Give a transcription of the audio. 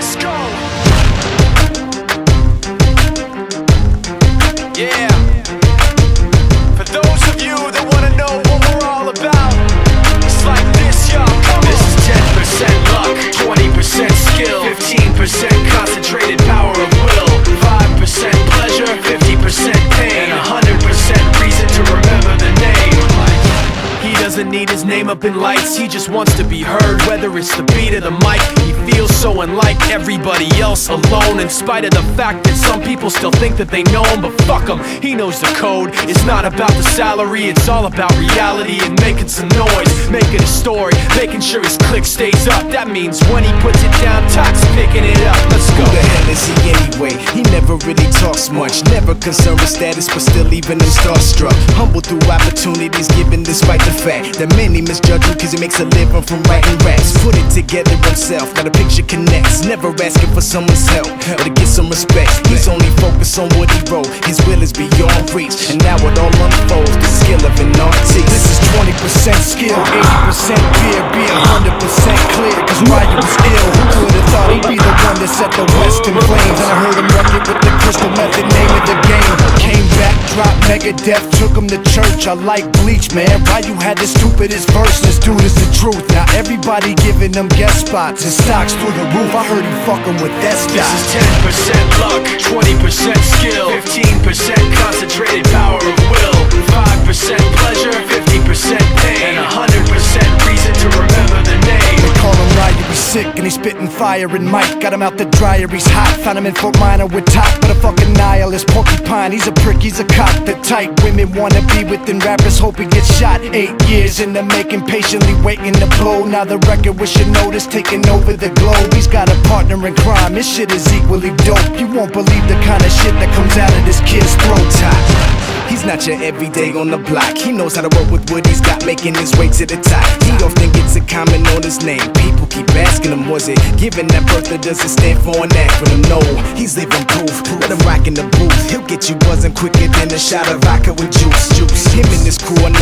Let's go. Yeah. For those of you that wanna know what we're all about, it's like this, y'all. Come on. This is 10% luck, 20% skill, 15% concentrated power of will, 5% pleasure, 50% pain, and 100% reason to remember the name. He doesn't need his name up in lights, he just wants to be heard, whether it's the beat of the mic. He feels so unlike everybody else, alone, in spite of the fact that some people still think that they know him. But fuck him, he knows the code. It's not about the salary, it's all about reality and making some noise, making a story, making sure his click stays up. That means when he puts it down, Tox picking it up. Let's go. Who the hell is he anyway? He never really talks much, never concerned with status, but still leaving him starstruck. Humble through opportunities given despite the fact that many misjudge him cause he makes a living from writing raps. Put it together himself, now the picture connects, never asking for someone's help or to get some respect. He's only focused on what he wrote, his will is beyond reach, and now it all unfolds, the skill of an artist. This is 20% skill, 80% fear, being 100% clear, cause Ryan was ill. Who would've thought he'd be the one that set the West in flames? And I heard him wreck it with the crystal method, name of the game. Came back, dropped Megadeth, took him to church. I like Bleach, man, why you had the stupidest verse? This dude is the truth. Now everybody giving them guest spots and stocks through the roof. I heard he fucking with that stock. This is 10% luck, 20% skill, 15% concentrated power of will, 5% pleasure, 50% pain, and 100% reason to remember the name. They call him Ryan, he's sick and he's spitting fire. And Mike got him out the dryer, he's hot. Found him in Fort Minor with top, but a fucking nihilist porcupine. He's a prick, he's a cock. The type women wanna be within rappers, hope he gets shot. 8 years in the making, patiently waiting to blow. Now the record with your notice taking over the globe. He's got a partner in crime, this shit is equally dope. You won't believe the kind of shit that comes out of this kid's throat. He's not your everyday on the block. He knows how to work with what he's got, making his way to the top. He often gets a comment on his name. People keep asking him, was it given that birth or does it stand for an acronym? No, he's living proof. Let him rock in the booth. He'll get you buzzing quicker than a shot of vodka with juice. Him and his crew, I know